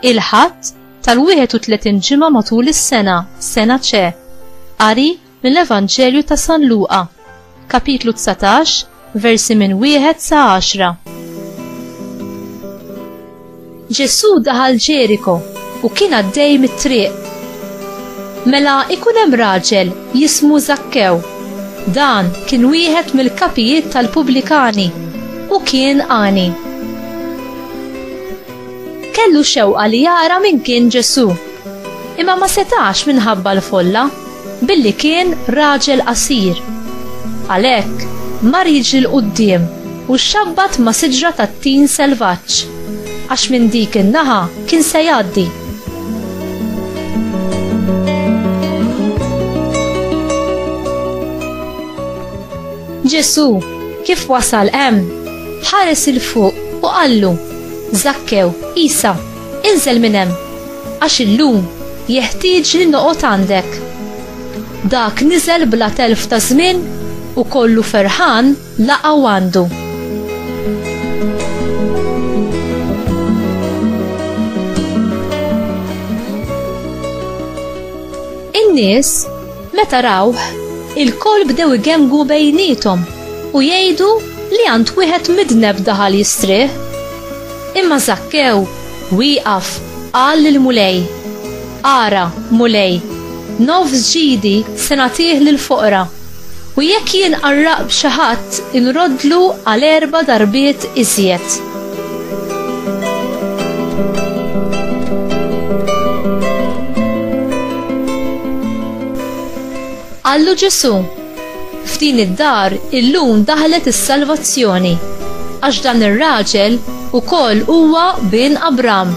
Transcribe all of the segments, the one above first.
il-ħadd tal-31 ġimgħa matul is-sena, sena ċe. Qari mill-Evanġelju ta' San Luqa, kapitlu 19, versi minn 1 sa 10. Ġesu daħal Ġeriko u kien għaddej mit-triq. Mela ikun hemm raġel jismu Zakkew. Dan kien wieħed mill-kapijiet tal-Pubblikani u kien għani. Kellu xewqa li jara min kien Ġesu, imma ma setax minħabba l-folla billi kien raġel qasir. Għalhekk mar jiġi l-qudiem u xabbat ma' siġra tat-tin selvaġġ għax minn dik in-naħa kien se jgħaddi. Ġesu kif wasal hemm ħares il fuq u qallu: Zakkew, Isa, inżel minn hemm għax illum jeħtieġ li noqgħod għandek. Dak niżel bla telf ta' żmien u kollu ferħan laqgħu għandu. In-nies meta rawh il-koll bdew igemgu bejniethom u jgħidu li għand wieħed midneb daħal jistrieħ. Imma Zakkew wieqaf qal lil-mulej: Ara, mulej, nofs ġidi se nagħtih lill-foqra u jekk jien qarraq b'xi ħadd inroddlu għal 4 darbiet iżjed. Qallu Ġesu: f'din id-dar illum daħlet is-salvazzjoni għax dan ir-raġel ukoll huwa bin Abram,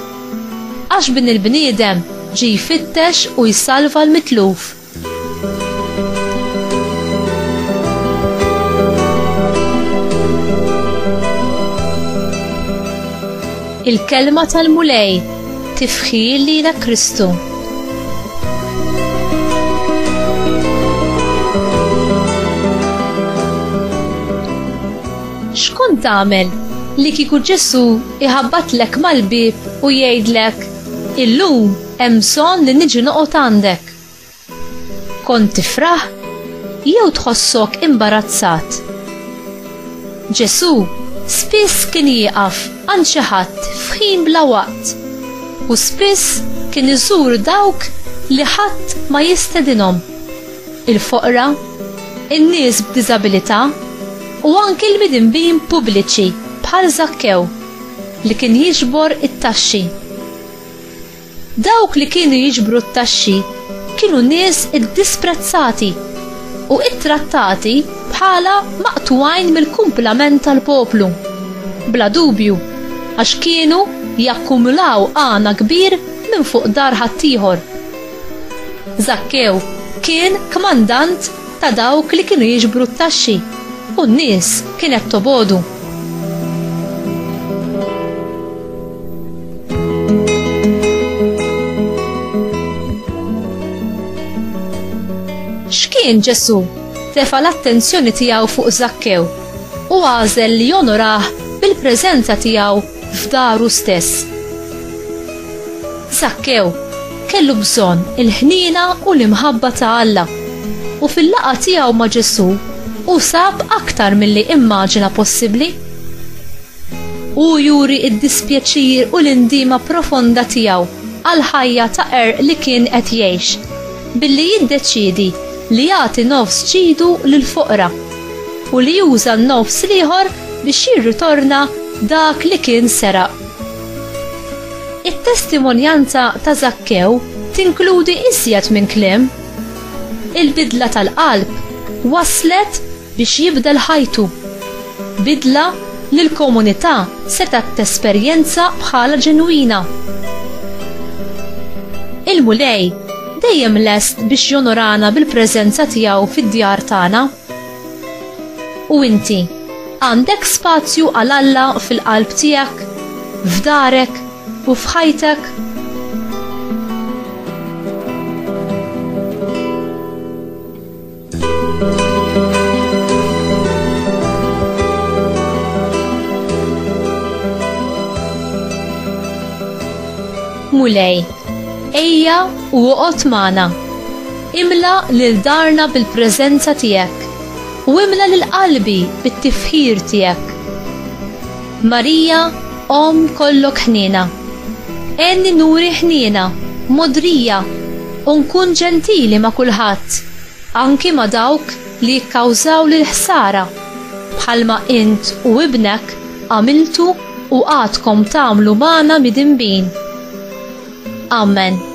għax bin il-bniedem ġie jfittex u jsalva l-mitluf. Il-kelma tal-mulej tifħil lilek Kristu. X'kont tagħmel li kieku Ġesu iħabbatlek mal-bib u jgħidlek: illum hemm bżonn li niġi noqgħod għandek? Kont tifraħ jew tħossok imbarazzat? Ġesu spiss kien jieqaf għand xi ħadd f'ħin bla waqt u spiss kien iżur dawk li ħadd ma jistedinhom: il-foqra, in-nies b'diżabilità u anki l-midinbin pubbliċi bħal Zakkew li kien jiġbor it-taxxi. Dawk li kienu jiġbru t-taxxi kienu nies iddisprezzati u ittrattati bħala maqtuwajn mill-kumplament tal-poplu. Bla dubju, għax kienu jakkumulaw għana kbir minn fuq dar ħaddieħor. Zakkew kien kmandant ta' dawk li kienu jiġbru t-taxxi u n-nies kienet tobodu. X'kien Ġesu tefa' l-attenzjoni tiegħu fuq Zakkew u għażel li jonorah bil-preżenza tiegħu f'daru stess. Zakkew kellu bżonn il-ħnina u l-imħabba ta' Alla u fil-laqgħa tiegħu ma' Ġesu u sab aktar milli immaġina possibbli. U juri id-dispjaċir u l-indima profonda tiegħu għal ħajja ta' li kien qed jgħix billi jiddeċiedi li jagħti nofs ġidu lill-foqra u li juża n-nofs l-ieħor biex jirritorna dak li kien seraq. It-testimonjanza ta' Zakkew tinkludi iżjed minn kliem. Il-bidla tal-qalb waslet biex jibdel ħajtu. Bidla li l-komunità setat tesperjenza bħala ġenwina. Il-mulej dejjem lest biex jonorana bil-preżenza tiegħu fid-djar tagħna. U inti għandek spazju għal Alla fil-qalb tiegħek, f'darek u f'ħajtek? Mulej, ejja u oqgħod magħna. Imla lil darna bil-preżenza tiegħek u imla lil qalbi bit-tifħir tiegħek. Marija, Om kollok ħniena, enni nuri ħniena, modrija, u nkun ġentili ma' kulħadd, anki ma' dawk li jikkawżaw lil ħsara, bħalma int u ibnek għamiltu u għadkom tagħmlu magħna midinbin. Amen.